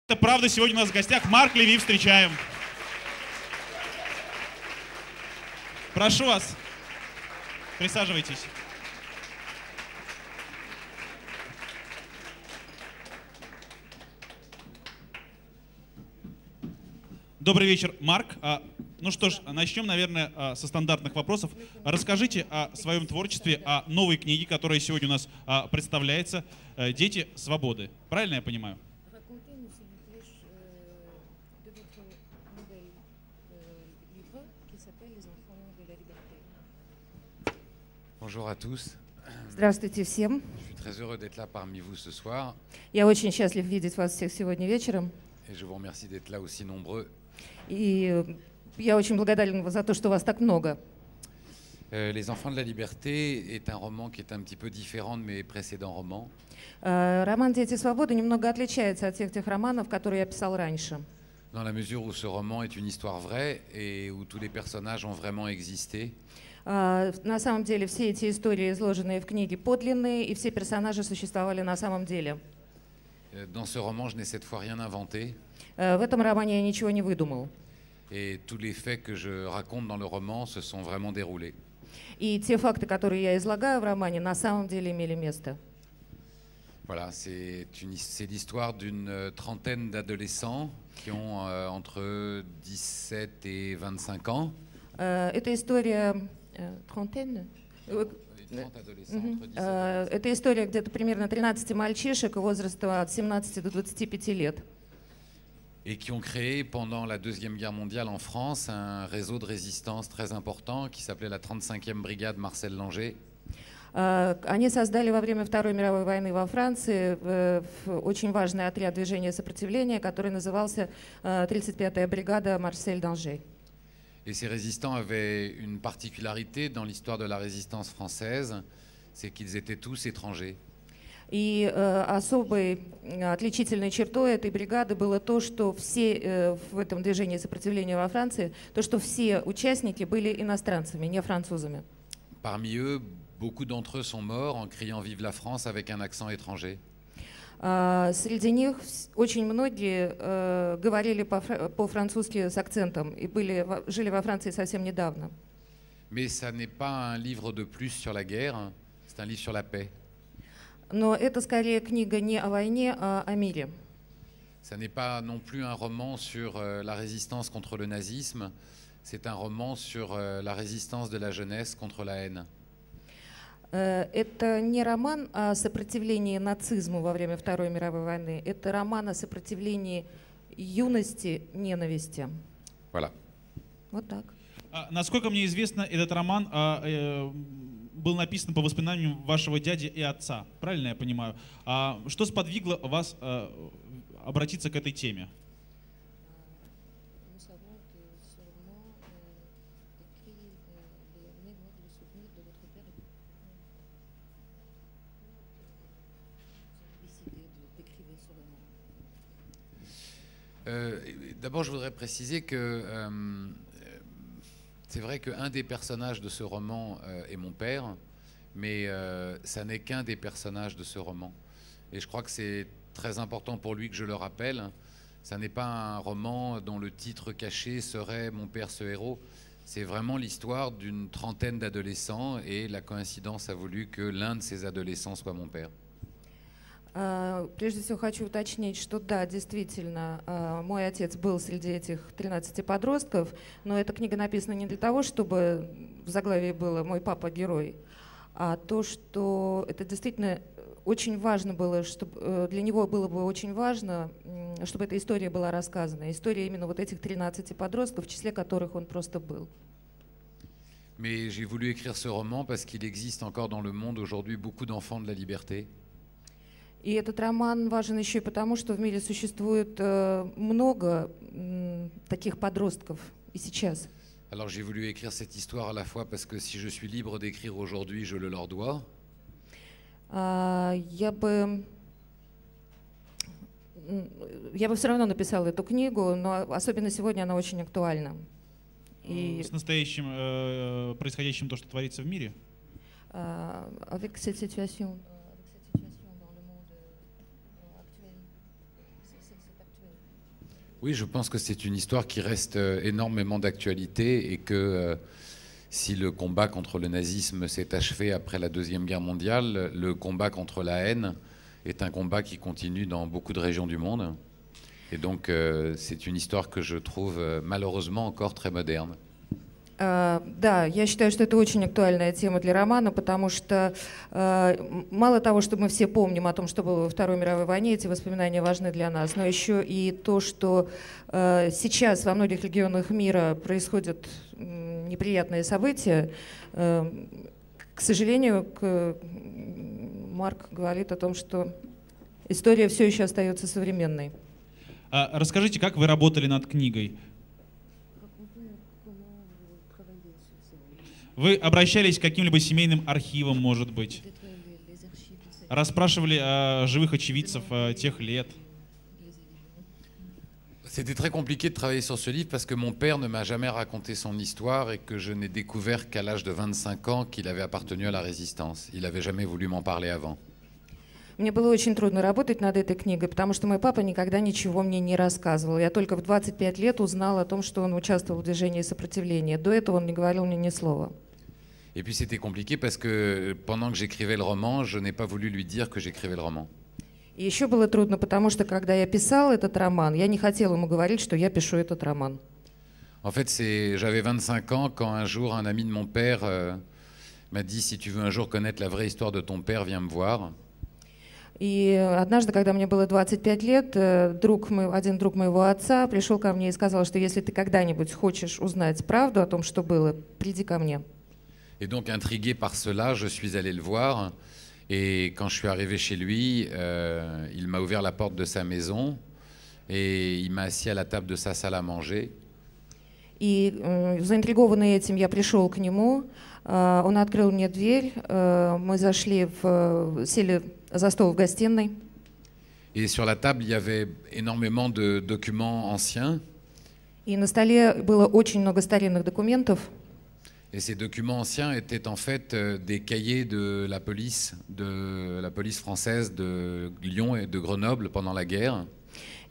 Это правда, сегодня у нас в гостях Марк Леви, встречаем. Прошу вас, присаживайтесь. Добрый вечер, Марк. Ну что ж, начнем, наверное, со стандартных вопросов. Расскажите о своем творчестве, о новой книге, которая сегодня у нас представляется «Дети свободы». Правильно я понимаю? Bonjour à tous. Здравствуйте всем. Je suis très heureux d'être là parmi vous ce soir Я очень счастлив видеть вас всех сегодня вечером. et je vous remercie d'être là aussi nombreux. И я очень благодарен за то, что вас так много. Les Enfants de la Liberté est un roman qui est un petit peu différent de mes précédents romans. Роман «Дети свободы» немного отличается от всех тех романов, которые я писал раньше. Dans la mesure où ce roman est une histoire vraie et où tous les personnages ont vraiment existé. На самом деле все эти истории, изложенные в книге, подлинные, и все персонажи существовали на самом деле. Dans ce roman, je n'ai cette fois rien inventé. В этом романе я ничего не выдумал. Et tous les faits que je raconte dans le roman se sont vraiment déroulés. И те факты, которые я излагаю в романе, на самом деле имели место. Voilà, c'est l'histoire d'une trentaine d'adolescents qui ont entre 17 et 25 ans. Это история... Трентenne? 30 adolescents entre 17 et 25. Это история где-то примерно 13 мальчишек возраста от 17 до 25 лет. Et qui ont créé pendant la Deuxième Guerre mondiale en France un réseau de résistance très important qui s'appelait la 35e brigade Marcel Langer. Они создали во время Второй мировой войны во Франции очень важный отряд движения сопротивления, который назывался 35-я бригада Марсель Данжей. Et ces résistants avaient une particularité dans l'histoire de la résistance française, c'est qu'ils étaient tous étrangers. И особой отличительной чертой этой бригады было то, что все в этом движении сопротивления во Франции, то, что все участники были иностранцами, не французами. Parmi eux, beaucoup d'entre eux sont morts en criant «Vive la France» avec un accent étranger. Среди них очень многие говорили по-французски с акцентом и жили во Франции совсем недавно. Mais ça n'est pas un livre de plus sur la guerre, c'est un livre sur la paix. Но это скорее книга не о войне, а о мире. Ça n'est pas non plus un roman sur la résistance contre le nazisme, c'est un roman sur la résistance de la jeunesse contre la haine. Это не роман о сопротивлении нацизму во время Второй мировой войны, это роман о сопротивлении юности, ненависти. Voilà. Вот так. Насколько мне известно, этот роман был написан по воспоминаниям вашего дяди и отца. Правильно я понимаю? Что сподвигло вас обратиться к этой теме? D'abord, je voudrais préciser que c'est vrai qu'un des personnages de ce roman est mon père, mais ça n'est qu'un des personnages de ce roman. Et je crois que c'est très important pour lui que je le rappelle. Ça n'est pas un roman dont le titre caché serait «Mon père, ce héros». C'est vraiment l'histoire d'une trentaine d'adolescents et la coïncidence a voulu que l'un de ces adolescents soit mon père. Прежде всего хочу уточнить, что да, действительно, мой отец был среди этих 13 подростков, но эта книга написана не для того, чтобы в заглавии было «Мой папа герой», а то, что это действительно очень важно было, чтобы для него было бы очень важно, чтобы эта история была рассказана. История именно вот этих 13 подростков, в числе которых он просто был. Mais j'ai voulu écrire ce roman parce qu'il existe encore dans le monde aujourd'hui beaucoup d'enfants de la liberté. И этот роман важен еще и потому, что в мире существует много таких подростков и сейчас. Alors j'ai voulu écrire cette histoire à la fois parce que si je suis libre d'écrire aujourd'hui, je le leur dois. Я бы все равно написала эту книгу, но особенно сегодня она очень актуальна. С настоящим происходящим то, что творится в мире? Avec cette situation dans le monde actuel. Oui, je pense que c'est une histoire qui reste énormément d'actualité et que si le combat contre le nazisme s'est achevé après la Deuxième Guerre mondiale, le combat contre la haine est un combat qui continue dans beaucoup de régions du monde. Et donc, c'est une histoire que je trouve malheureusement encore très moderne. Да, я считаю, что это очень актуальная тема для романа, потому что мало того, что мы все помним о том, что было во Второй мировой войне, эти воспоминания важны для нас, но еще и то, что сейчас во многих регионах мира происходят неприятные события. К сожалению, Марк говорит о том, что история все еще остается современной. Расскажите, как вы работали над книгой? Вы обращались к каким-либо семейным архивам, может быть? Расспрашивали живых очевидцев тех лет? C'était très compliqué de travailler sur ce livre parce que mon père ne m'a jamais raconté son histoire et que je n'ai découvert qu'à l'âge de 25 ans qu'il avait appartenu à la résistance. Il n'avait jamais voulu m'en parler avant. Мне было очень трудно работать над этой книгой, потому что мой папа никогда ничего мне не рассказывал. Я только в 25 лет узнала о том, что он участвовал в движении сопротивления. До этого он не говорил мне ни слова. Et puis c'était compliqué parce que pendant que j'écrivais le roman, je n'ai pas voulu lui dire que j'écrivais le roman. И еще было трудно, потому что когда я писала этот роман, я не хотела ему говорить, что я пишу этот роман. En fait, j'avais 25 ans quand un jour un ami de mon père m'a dit si tu veux un jour connaître la vraie histoire de ton père, viens me voir. И однажды, когда мне было 25 лет, один друг моего отца пришел ко мне и сказал, что если ты когда-нибудь хочешь узнать правду о том, что было, приди ко мне. Et donc, intrigué par cela, je suis allé le voir. Et quand je suis arrivé chez lui, il m'a ouvert la porte de sa maison et il m'a assis à la table de sa salle à manger. И заинтригованный этим, я пришел к нему. Он открыл мне дверь. Мы сели за стол в гостиной. Et sur la table, il y avait énormément de documents anciens. И на столе было очень много старинных документов. Et ces documents anciens étaient en fait des cahiers de la police française de Lyon et de Grenoble pendant la guerre.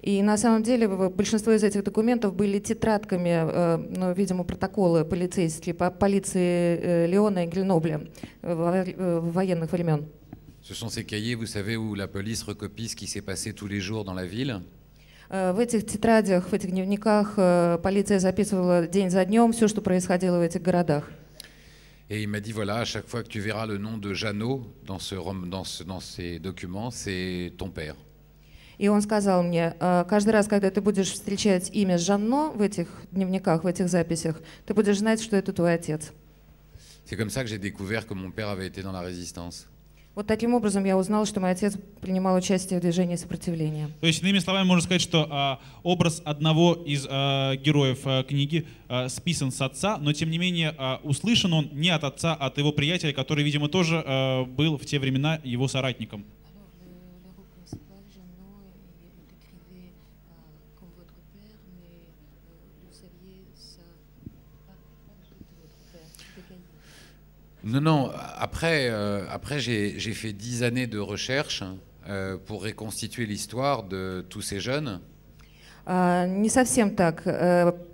И на самом деле большинство из этих документов были тетрадками, видимо, протоколы полицейские, полиции Лиона и Гренобля военных времен. Ce sont ces cahiers, vous savez, où la police recopie ce qui s'est passé tous les jours dans la ville. В этих тетрадях, в этих дневниках полиция записывала день за днем все, что происходило в этих городах. Et il m'a dit voilà, à chaque fois que tu verras le nom de Jeannot dans ces documents, c'est ton père. И он сказал мне, каждый раз, когда ты будешь встречать имя Жанно в этих дневниках, в этих записях, ты будешь знать, что это твой отец. C'est comme ça que j'ai découvert que mon père avait été dans la résistance. Вот таким образом я узнал, что мой отец принимал участие в движении сопротивления. То есть, иными словами, можно сказать, что образ одного из героев книги списан с отца, но тем не менее услышан он не от отца, а от его приятеля, который, видимо, тоже был в те времена его соратником. Non, après j'ai fait 10 années de recherche pour reconstituer l'histoire de tous ces jeunes. Не совсем так.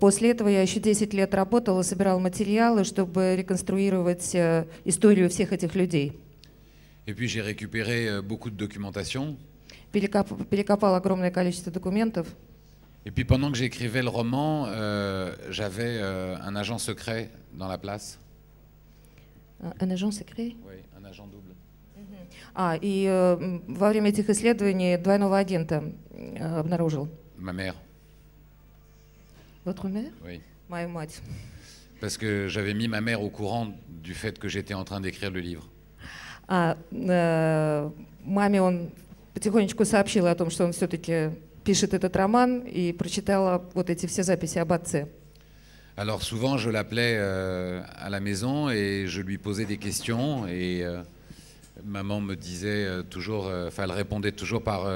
После этого я еще 10 лет работала, собирала материалы, чтобы реконструировать историю всех этих людей. Et puis j'ai récupéré beaucoup de documentation. Перекопал огромное количество документов. Et puis pendant que j'écrivais le roman, j'avais un agent secret dans la place. Un agent secret? Oui, un agent double. И во время этих исследований двойного агента обнаружил. Ma mère. Votre mère? Oui. Мою мать. Parce que j'avais mis ma mère au courant du fait que j'étais en train d'écrire le livre. Маме он потихонечку сообщил о том, что он все-таки пишет этот роман, и прочитала вот эти все записи об отце. Alors souvent, je l'appelais à la maison et je lui posais des questions et maman me disait toujours, elle répondait toujours par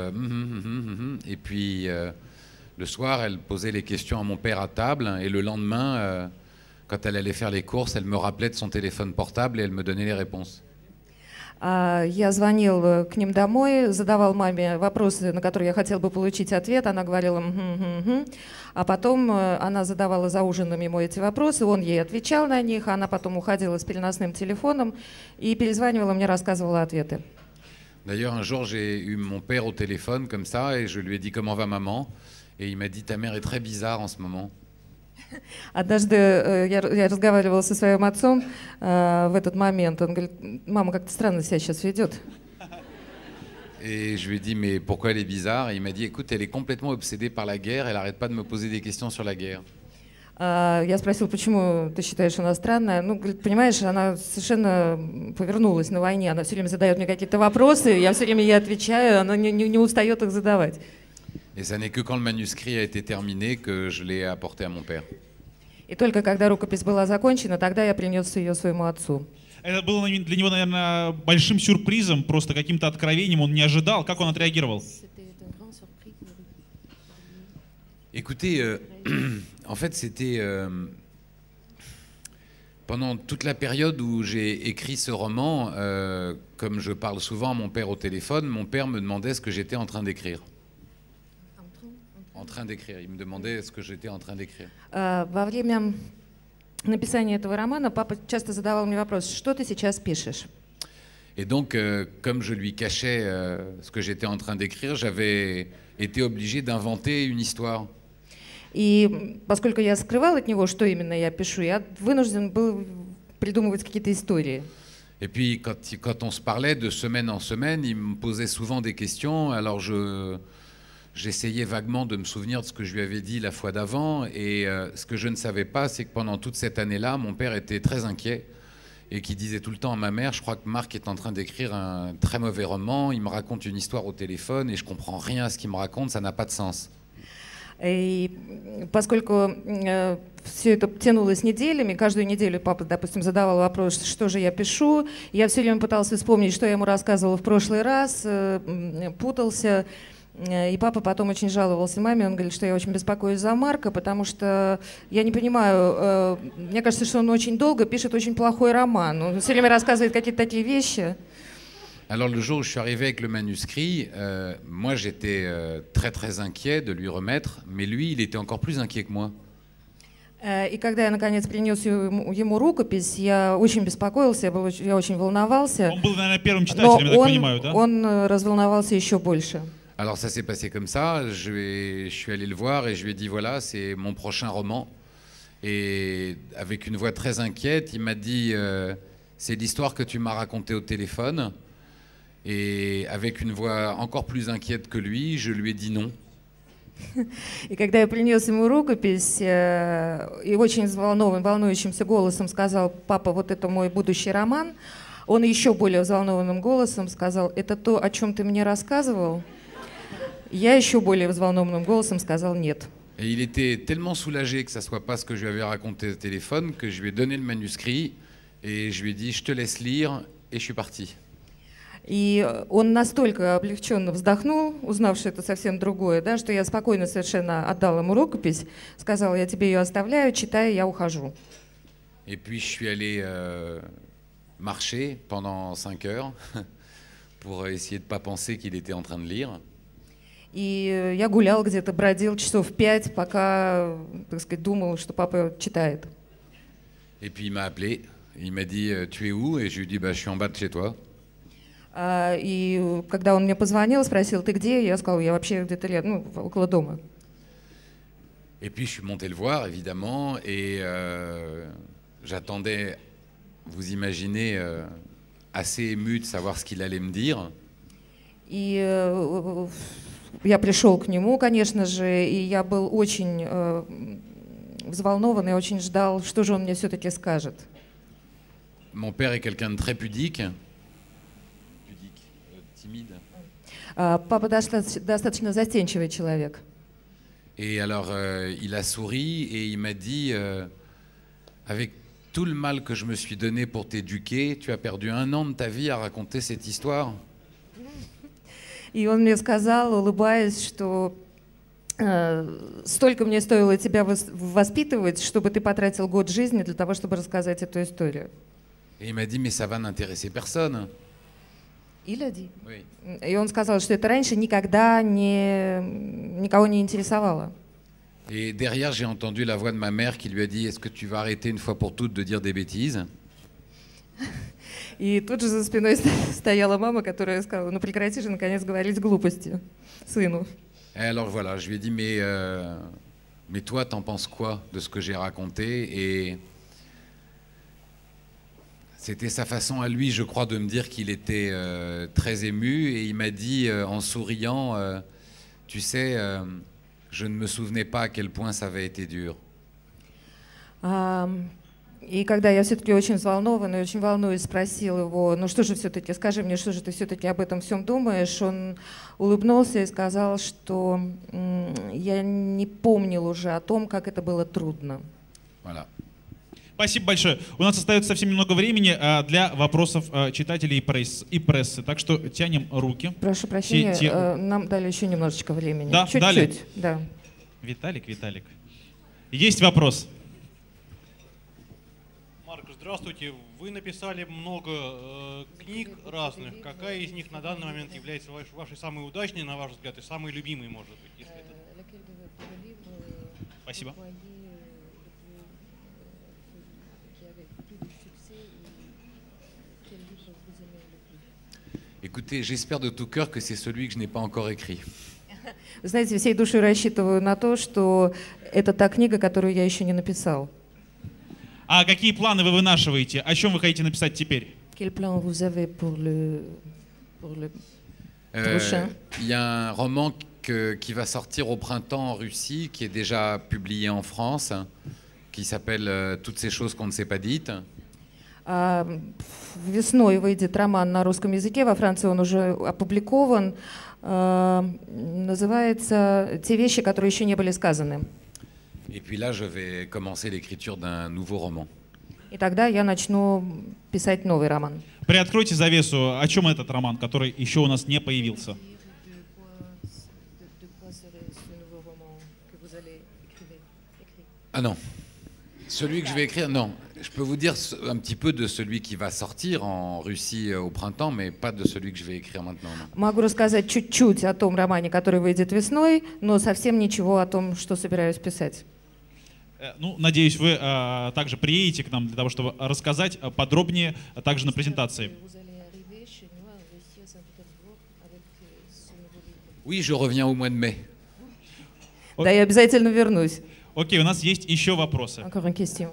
et puis le soir, elle posait les questions à mon père à table et le lendemain, quand elle allait faire les courses, elle me rappelait de son téléphone portable et elle me donnait les réponses. Я звонил к ним домой, задавал маме вопросы, на которые я хотел бы получить ответ. Она говорила «Мгм». А потом она задавала за ужином ему эти вопросы, он ей отвечал на них, она потом уходила с переносным телефоном и перезванивала мне, рассказывала ответы. D'ailleurs, un jour, j'ai eu mon père au téléphone comme ça et je lui ai dit comment va maman et il m'a dit ta mère est très bizarre en ce moment. Однажды я разговаривала со своим отцом в этот момент. Он говорит, мама как-то странно себя сейчас ведет. Et je lui ai dit mais pourquoi elle est bizarre? Et il m'a dit écoute, elle est complètement obsédée par la guerre, elle arrête pas de me poser des questions sur la guerre. Я спросил, почему ты считаешь, она странная? Ну, говорит, понимаешь, она совершенно повернулась на войне, она все время задает мне какие-то вопросы, я все время ей отвечаю, она не устает их задавать. Et ça n'est que quand le manuscrit a été terminé que je l'ai apporté à mon père. И только когда рукопись была закончена, тогда я принес ее своему отцу. Это было для него, наверное, большим сюрпризом, просто каким-то откровением, он не ожидал. Как он отреагировал? Écoutez, en fait, c'était pendant toute la période où j'ai écrit ce roman, comme je parle souvent à mon père au téléphone, mon père me demandait ce que j'étais en train d'écrire. En train d'écrire. Il me demandait ce que j'étais en train d'écrire. Во время написания этого романа папа часто задавал мне вопрос, что ты сейчас пишешь? Et donc, comme je lui cachais ce que j'étais en train d'écrire, j'avais été obligé d'inventer une histoire. И поскольку я скрывал от него, что именно я пишу, я вынужден был придумывать какие-то истории. Et puis, quand on se parlait de semaine en semaine, il me posait souvent des questions. Alors, j'essayais vaguement de me souvenir de ce que je lui avais dit la fois d'avant. Et ce que je ne savais pas, c'est que pendant toute cette année-là, mon père était très inquiet et qui disait tout le temps à ma mère, je crois que Marc est en train d'écrire un très mauvais roman, il me raconte une histoire au téléphone et je comprends rien à ce qu'il me raconte, ça n'a pas de sens. И поскольку все это тянулось неделями, каждую неделю папа, допустим, задавал вопрос, что же я пишу, я все время пытался вспомнить, что я ему рассказывала в прошлый раз, путался. И папа потом очень жаловался маме, он говорит, что я очень беспокоюсь за Марка, потому что я не понимаю, мне кажется, что он очень долго пишет очень плохой роман, он все время рассказывает какие-то такие вещи. Alors le jour où je suis arrivé avec le manuscrit, moi j'étais très très inquiet de lui remettre, mais lui il était encore plus inquiet que moi. И когда я наконец принес ему рукопись, я очень беспокоился, я очень волновался. Он был, наверное, первым читателем, я так понимаю, да? Он разволновался еще больше. Alors ça s'est passé comme ça, je suis allé le voir et je lui ai dit voilà, c'est mon prochain roman. Et avec une voix très inquiète, il m'a dit c'est l'histoire que tu m'as racontée au téléphone. Et avec une voix encore plus inquiète que lui, je lui ai dit non. И когда я принес ему рукопись, и очень волнующимся голосом сказал, папа, вот это мой будущий роман, он еще более взволнованным голосом сказал, это то, о чем ты мне рассказывал? Я еще более взволнованным голосом сказал нет. Et il était tellement soulagé que ça soit pas ce que je lui avais raconté au téléphone que je lui ai donné le manuscrit et je lui ai dit je te laisse lire et je suis parti. И он настолько облегченно вздохнул, узнав, что это совсем другое, да, что я спокойно совершенно отдал ему рукопись, сказал, я тебе ее оставляю, читай, я ухожу. Et puis je suis allé marcher pendant 5 heures pour essayer de pas penser qu'il était en train de lire. И я гулял где-то, бродил часов 5, пока, так сказать, думал, что папа читает. Et puis il m'a appelé, il m'a dit tu es où? Et je lui ai dit bah, je suis en bas de chez toi. И когда он мне позвонил, спросил, ты где? Я сказал, я вообще где-то около дома. Et puis je suis monté le voir, évidemment, et j'attendais, vous imaginez, assez ému de savoir ce qu'il allait me dire. И я пришел к нему, конечно же, и я был очень взволнован и очень ждал, что же он мне все-таки скажет. Mon père est quelqu'un de très pudique, timide. Папа достаточно застенчивый человек. Et alors, il a souri et il m'a dit, avec tout le mal que je me suis donné pour t'éduquer, tu as perdu 1 an de ta vie à raconter cette histoire. И он мне сказал, улыбаясь, что столько мне стоило тебя воспитывать, чтобы ты потратил год жизни для того, чтобы рассказать эту историю. Et il m'a dit, mais ça va n'intéresser personne. Il a dit. Oui. И он сказал, что это раньше никогда никого не интересовало. Et derrière, j'ai entendu la voix de ma mère qui lui a dit: est-ce que tu vas arrêter une fois pour toutes de dire des bêtises? И тут же за спиной стояла мама, которая сказала: ну прекрати же наконец говорить глупости сыну. Et alors voilà, je lui ai dit: mais toi, t'en penses quoi de ce que j'ai raconté? Et c'était sa façon à lui, je crois, de me dire qu'il était très ému. Et il m'a dit en souriant: tu sais, je ne me souvenais pas à quel point ça avait été dur. И когда я все-таки очень взволнована и очень волнуюсь, спросил его: ну что же все-таки, скажи мне, что же ты все-таки об этом всем думаешь? Он улыбнулся и сказал, что я не помнил уже о том, как это было трудно. Voilà. Спасибо большое. У нас остается совсем немного времени для вопросов читателей и прессы, так что тянем руки. Прошу прощения, нам дали еще немножечко времени. Да, чуть-чуть. дали? Да. Виталик. Есть вопрос? Марк, здравствуйте. Вы написали много книг разных. Какая из них на данный момент является вашей самой удачной, на ваш взгляд, и самой любимой, может быть, если это... Спасибо. Écoutez, j'espère de tout cœur que c'est celui que je n'ai pas encore écrit. Вы знаете, всей душой рассчитываю на то, что это та книга, которую я еще не написал. А какие планы вы вынашиваете? О чем вы хотите написать теперь? Quel plan vous avez pour le prochain? Il y a un roman qui va sortir au printemps en Russie, qui est déjà publié en France, qui s'appelle Toutes ces choses qu'on ne s'est pas dites. Весной выйдет роман на русском языке, во Франции он уже опубликован. Называется «Те вещи, которые еще не были сказаны». Et puis là, je vais commencer l'écriture d'un nouveau roman. И тогда я начну писать новый роман. Приоткройте завесу. О чем этот роман, который еще у нас не появился? Ah non, celui que je vais écrire, non. Je peux vous dire un petit peu de celui qui va sortir en Russie au printemps, mais pas de celui que je vais écrire maintenant. Non. Могу рассказать чуть-чуть о том романе, который выйдет весной, но совсем ничего о том, что собираюсь писать. Ну, надеюсь, вы также приедете к нам для того, чтобы рассказать подробнее также на презентации. Oui, je reviens au mois de mai. Да, я обязательно вернусь. Окей, у нас есть еще вопросы. Encore une question.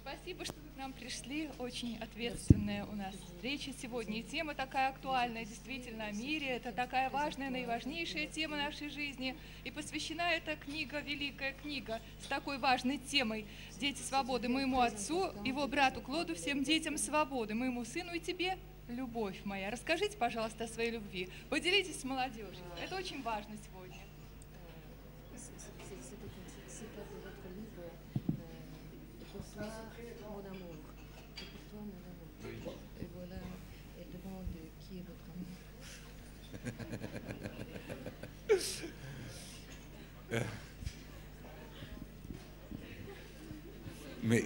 Спасибо, что вы к нам пришли. Очень ответственная у нас встреча сегодня. И тема такая актуальная, действительно, о мире. Это такая важная, наиважнейшая тема нашей жизни. И посвящена эта книга, великая книга, с такой важной темой «Дети свободы» моему отцу, его брату Клоду, всем детям свободы, моему сыну и тебе, любовь моя. Расскажите, пожалуйста, о своей любви. Поделитесь с молодежью. Это очень важно сегодня. Mais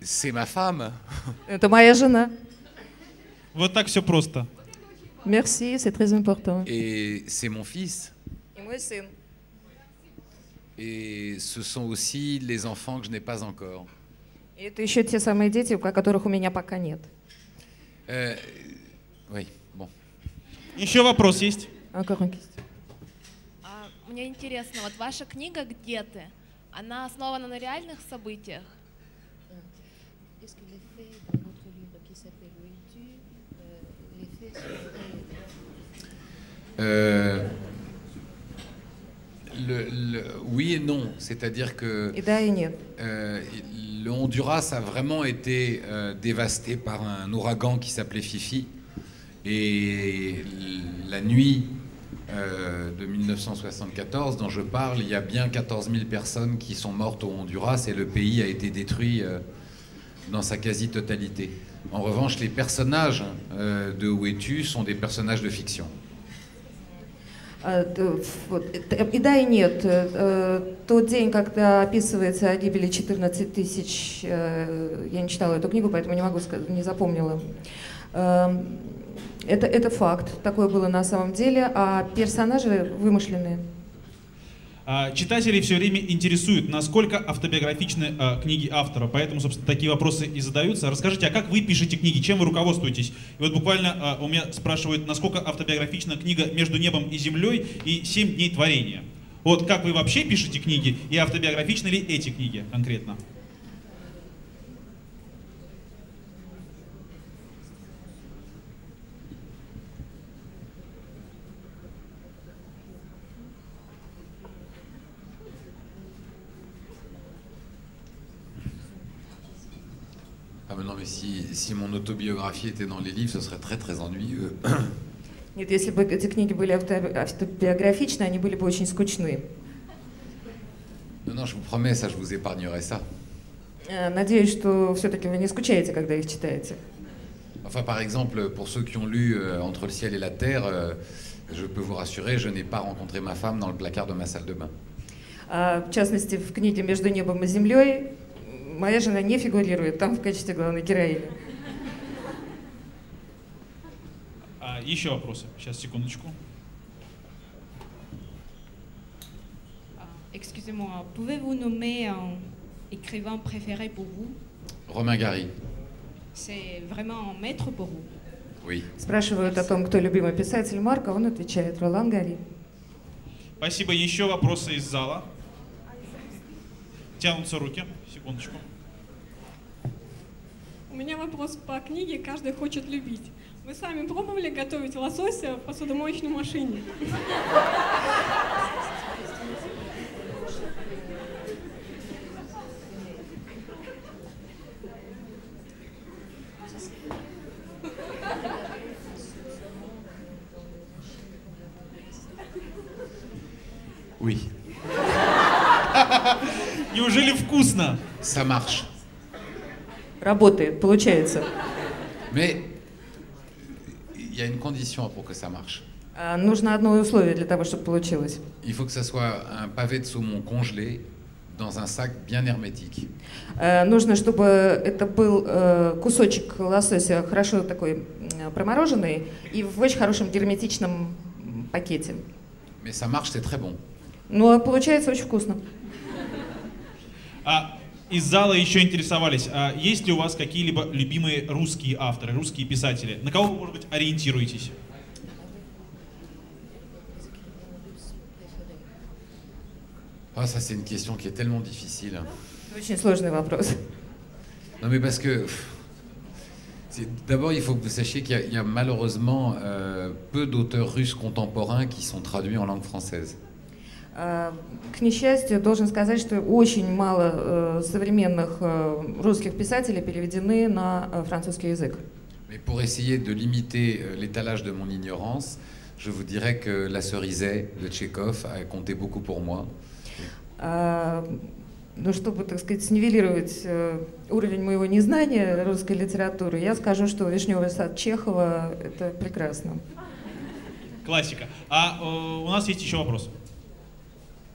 c'est ma femme. Это моя жена. Вот так все просто. Merci, c'est très important. Et c'est mon fils. И мой сын. Et ce sont aussi les enfants que je n'ai pas encore. И это еще те самые дети, о которых у меня пока нет. Oui, bon. Еще вопрос есть? Encore une question. Мне интересно, вот ваша книга «Где ты?» она основана на реальных событиях? Oui et non, c'est-à-dire que И да, и нет. le Honduras a vraiment été dévasté par un ouragan qui s'appelait Fifi. Et la nuit de 1974, dont je parle, il y a bien 14 000 personnes qui sont mortes au Honduras et le pays a été détruit dans sa quasi-totalité. En revanche, les personnages de Où es-tu sont des personnages de fiction. И да, и нет. Тот день, когда описывается о гибели 14 тысяч, я не читала эту книгу, поэтому не могу сказать, не запомнила. Это факт, такое было на самом деле, а персонажи вымышленные. Читателей все время интересует, насколько автобиографичны книги автора, поэтому, собственно, такие вопросы и задаются. Расскажите, а как вы пишете книги, чем вы руководствуетесь? И вот буквально у меня спрашивают, насколько автобиографична книга «Между небом и землей» и «7 дней творения». Вот как вы вообще пишете книги и автобиографичны ли эти книги конкретно? Non, mais si mon autobiographie était dans les livres, ce serait très très ennuyeux. Нет, если бы эти книги были автобиографичны, они были бы очень скучны. Non, je vous promets, ça, je vous épargnerai ça. Надеюсь, что все-таки вы не скучаете, когда их читаете. Enfin, par exemple, pour ceux qui ont lu Entre le ciel et la terre, je peux vous rassurer, je n'ai pas rencontré ma femme dans le placard de ma salle de bain. В частности, в книге «Между небом и землей» моя жена не фигурирует там в качестве главной героини. Еще вопросы. Сейчас, секундочку. Excusez-moi, pouvez-vous nommer un écrivain préféré pour vous? Romain Gary. C'est vraiment un maître pour vous? Oui. Спрашивают о том, кто любимый писатель Марка, он отвечает: Ролан Гари. Спасибо. Еще вопросы из зала. Тянутся руки. Секундочку. У меня вопрос по книге «Каждый хочет любить». Вы сами пробовали готовить лосося в посудомоечной машине? Oui. Неужели вкусно? Ça marche. Работает, получается. Mais il y a une condition pour que ça marche. Нужно одно условие для того, чтобы получилось. Il faut que ça soit un pavé de saumon congelé dans un sac bien hermétique. Нужно, чтобы это был кусочек лосося хорошо такой промороженный и в очень хорошем герметичном пакете. Mais ça marche, c'est très bon. Но получается очень вкусно. Из зала еще интересовались, есть ли у вас какие-либо любимые русские авторы, русские писатели? На кого вы, может быть, ориентируетесь? Ah, ça, c'est une question qui est tellement difficile. Очень сложный вопрос. Non, mais parce que... D'abord, il faut que vous sachiez qu'il y a malheureusement peu d'auteurs russes contemporains qui sont traduits en langue française. К несчастью, должен сказать, что очень мало современных русских писателей переведены на французский язык. Mais pour essayer de limiter l'étalage de mon ignorance, je vous dirais que La Cerisay de Tchekhov a compté beaucoup pour moi. Ну, чтобы, так сказать, снивелировать уровень моего незнания русской литературы, я скажу, что «Вишневый сад» Чехова — это прекрасно. Классика. У нас есть еще вопрос.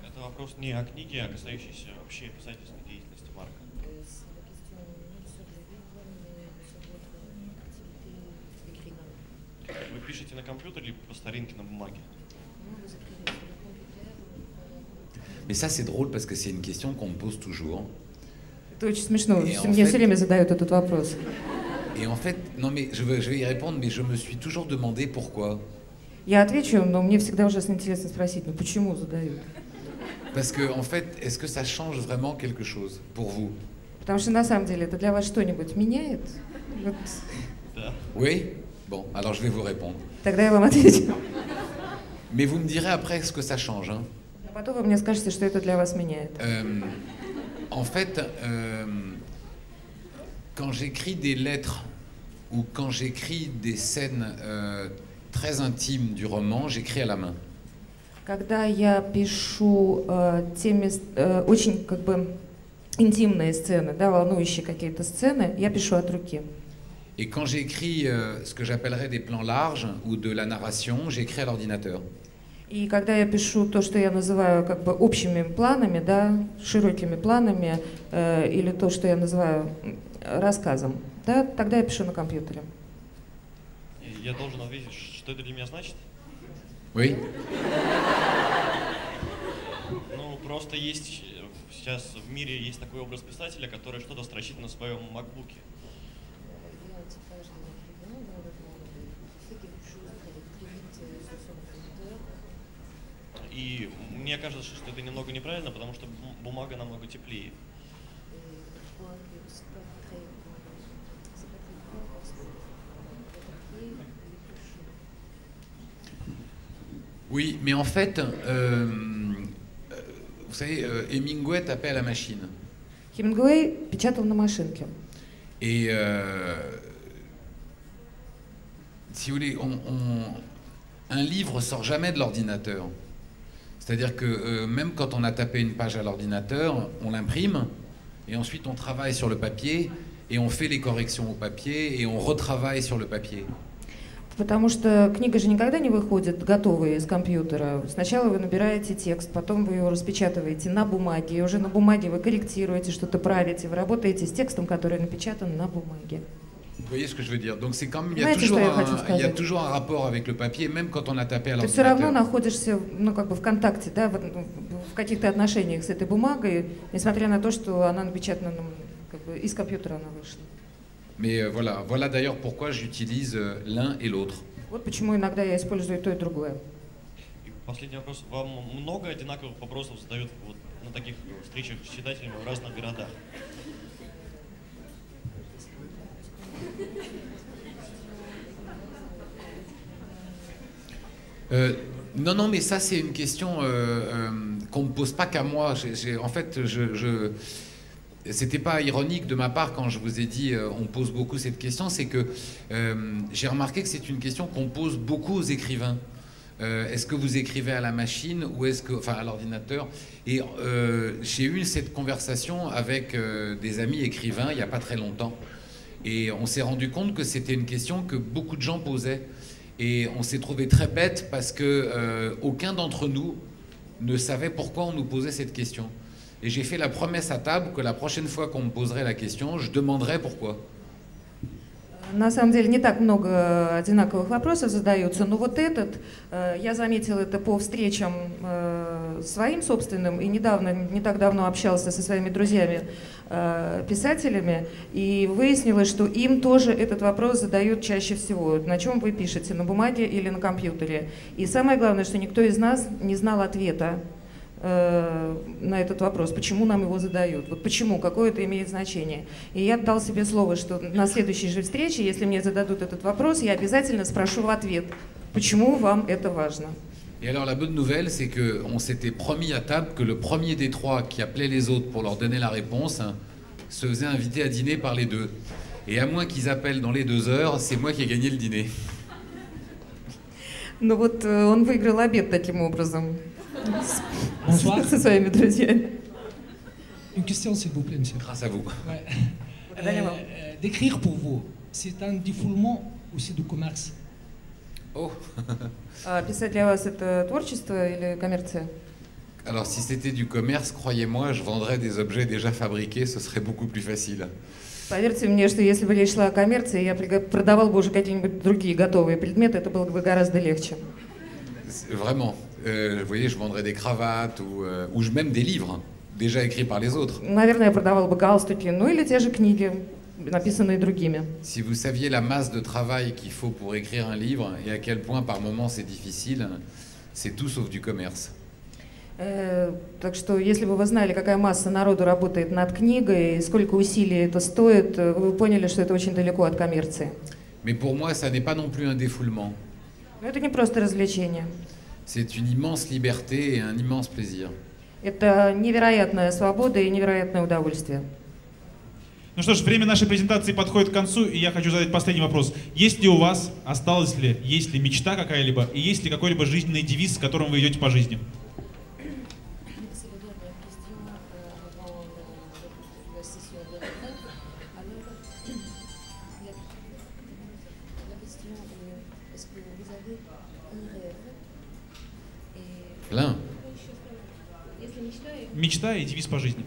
Это вопрос не о книге, а касающийся вообще писательской деятельности Марка. Вы пишете на компьютере или по старинке на бумаге? Mais ça, c'est drôle parce que c'est une question qu'on me pose toujours. Это очень смешно. Мне все время задают этот вопрос. Et en fait, non mais je vais y répondre, mais je me suis toujours demandé pourquoi. Я отвечу, но мне всегда ужасно интересно спросить, ну почему задают? Parce que, en fait, est-ce que ça change vraiment quelque chose pour vous? Потому что на самом деле это для вас что-нибудь меняет? Вот. Да. Oui? Bon, alors je vais vous répondre. Тогда я вам отвечу. Mais vous me direz après ce que ça change. Hein? А потом вы мне скажете, что это для вас меняет. En fait, quand j'écris des lettres ou quand j'écris des scènes très intimes du roman, j'écris à la main. Когда я пишу очень как бы интимные сцены, да, волнующие какие-то сцены, я пишу от руки. Et quand j'écris ce que j'appellerais des plans larges ou de la narration, j'écris à l'ordinateur. И когда я пишу то, что я называю как бы общими планами, да, широкими планами, или то, что я называю рассказом, да, тогда я пишу на компьютере. Я должен ответить, что это для меня значит? Oui. Ну, просто есть сейчас в мире есть такой образ писателя, который что-то строчит на своем макбуке. И мне кажется, что это немного неправильно, потому что бумага намного теплее. Oui, mais en fait, vous savez, Hemingway tapait à la machine. Хемингуэй печатал на машинке. Et si vous voulez, un livre sort jamais de l'ordinateur. C'est-à-dire que même quand on a tapé une page à l'ordinateur, on l'imprime et ensuite on travaille sur le papier et on fait les corrections au papier et on retravaille sur le papier. Потому что книга же никогда не выходит готовая из компьютера. Сначала вы набираете текст, потом вы его распечатываете на бумаге, и уже на бумаге вы корректируете, что-то правите, вы работаете с текстом, который напечатан на бумаге. Vous voyez ce que je veux dire? Donc c'est quand même, il Знаете, что я хочу y a сказать? toujours un rapport avec le papier, même quand on a tapé à Ты все равно l'ordinateur. находишься, ну, как бы в контакте, да, в каких-то отношениях с этой бумагой, несмотря на то, что она напечатана, ну, как бы из компьютера она вышла. Mais voilà d'ailleurs pourquoi j'utilise l'un et l'autre. Вот почему иногда я использую то и другое. И последний вопрос. Вам много одинаковых вопросов задают вот на таких встречах с читателями в разных городах? Non, mais ça c'est une question qu'on me pose pas qu'à moi. En fait, c'était pas ironique de ma part quand je vous ai dit on pose beaucoup cette question, c'est que j'ai remarqué que c'est une question qu'on pose beaucoup aux écrivains. Est-ce que vous écrivez à la machine ou est-ce que, enfin à l'ordinateur? Et j'ai eu cette conversation avec des amis écrivains il n'y a pas très longtemps. Et on s'est rendu compte que c'était une question que beaucoup de gens posaient. Et on s'est trouvé très bête parce que aucun d'entre nous ne savait pourquoi on nous posait cette question. Et j'ai fait la promesse à table que la prochaine fois qu'on me poserait la question, je demanderais pourquoi. На самом деле не так много одинаковых вопросов задаются, но вот этот, я заметила это по встречам своим собственным, и не так давно общался со своими друзьями-писателями, и выяснилось, что им тоже этот вопрос задают чаще всего. На чем вы пишете, на бумаге или на компьютере? И самое главное, что никто из нас не знал ответа на этот вопрос, почему нам его задают, вот почему, какое это имеет значение. И я дал себе слово, что на следующей же встрече, если мне зададут этот вопрос, я обязательно спрошу в ответ, почему вам это важно. Et alors la bonne nouvelle, c'est qu'on s'était promis à table que le premier des trois qui appelait les autres pour leur donner la réponse se faisait inviter à dîner par les deux. Et à moins qu'ils appellent dans les 2 heures, c'est moi qui ai gagné le dîner. Ну вот он выиграл обед таким образом. Bonsoir. Со своими друзьями. Une question, s'il vous plaît, monsieur. Grâce à vous. Ouais. D'écrire pour vous, c'est un défoulement ou c'est du commerce? Oh. Писать для вас это творчество или коммерция? Alors si c'était du commerce, croyez-moi, je vendrais des objets déjà fabriqués, ce serait beaucoup plus facile. Поверьте мне, что если бы речь шла о коммерции, я продавал бы уже какие-нибудь другие готовые предметы, это было бы гораздо легче. Vraiment. Vous voyez, je vendrais des cravates ou même des livres déjà écrits par les autres. Наверное, я продавал бы галстуки, ну или те же книги, написанные другими. Si vous saviez la masse de travail qu'il faut pour écrire un livre et à quel point par moment c'est difficile, c'est tout sauf du commerce. Так что, если бы вы знали, какая масса народу работает над книгой, и сколько усилий это стоит, вы бы поняли, что это очень далеко от коммерции. Mais pour moi, ça n'est pas non plus un défoulement. Но это не просто развлечение. C'est une immense liberté et un immense plaisir. Это невероятная свобода и невероятное удовольствие. Ну что ж, время нашей презентации подходит к концу, и я хочу задать последний вопрос. Есть ли у вас, осталась ли, есть ли мечта какая-либо, и есть ли какой-либо жизненный девиз, с которым вы идете по жизни? Plein. Мечта и девиз по жизни.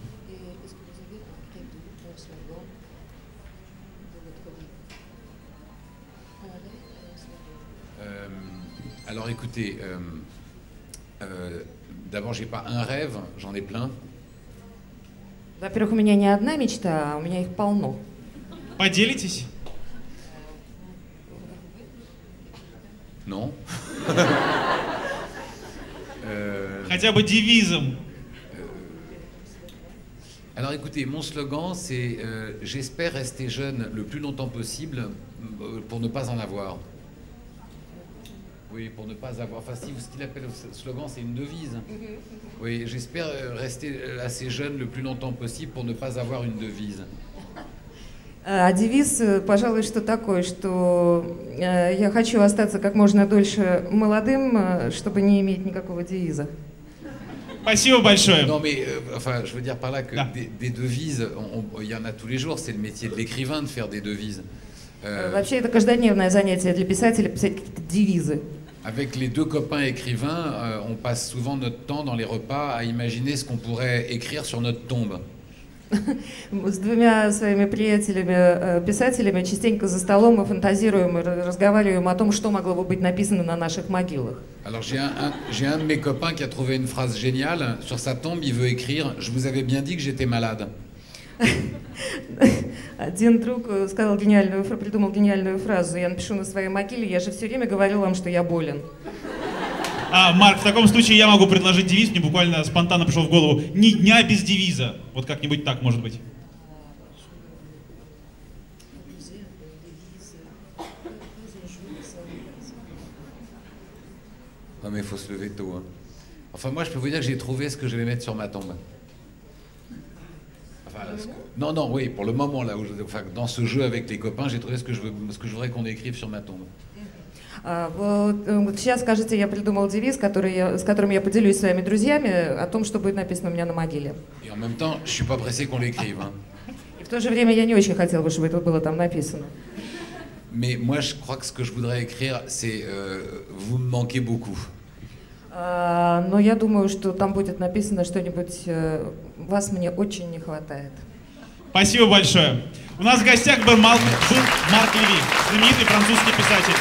Alors écoutez, d'abord j'ai pas un rêve, j'en ai plein. Во-первых, у меня не одна мечта, а у меня их полно. Поделитесь? Non. Хотя бы девизом. Alors écoutez, mon slogan c'est j'espère rester jeune le plus longtemps possible pour ne pas en avoir. Oui, pour ne pas avoir. Enfin, si, ce qu'il appelle le slogan, c'est une devise. Oui, j'espère rester assez jeune le plus longtemps possible pour ne pas avoir une devise. А девиз, пожалуй, что такой, что я хочу остаться как можно дольше молодым, чтобы не иметь никакого девиза. Спасибо большое. Non, mais enfin, je veux dire par là que des devises, il y en a tous les jours. C'est le métier de l'écrivain de faire des devises. Вообще, это каждодневное занятие для писателя писать девизы. Avec les deux copains écrivains, on passe souvent notre temps dans les repas à imaginer ce qu'on pourrait écrire sur notre tombe. С двумя своими приятелями-писателями частенько за столом мы фантазируем и разговариваем о том, что могло бы быть написано на наших могилах. Alors j'ai un de mes copains qui a trouvé une phrase géniale. Sur sa tombe, il veut écrire « Je vous avais bien dit que j'étais malade ». Один друг придумал гениальную фразу. Я напишу на своей могиле: я же все время говорил вам, что я болен. Марк, в таком случае я могу предложить девиз. Мне буквально спонтанно пришел в голову: ни дня без девиза. Вот как-нибудь так, может быть. Non mais il faut se lever tôt. Hein. Enfin moi je peux vous dire que j'ai trouvé ce que je vais mettre sur ma tombe. Non, non, oui, pour le moment, là, enfin, dans ce jeu avec les copains, j'ai trouvé ce que je voudrais qu'on écrive sur ma tombe. Вот сейчас, скажите, я придумал девиз, с которым я поделюсь с своими друзьями, о том, что будет написано у меня на могиле. Et en même temps, je suis pas pressé qu'on l'écrive. Hein. И в то же время я не очень хотела бы, чтобы это было там написано. Mais moi, je crois que ce que je voudrais écrire, c'est vous me manquez beaucoup. Но я думаю, что там будет написано что-нибудь «Вас мне очень не хватает». Спасибо большое. У нас в гостях был Марк Леви, знаменитый французский писатель.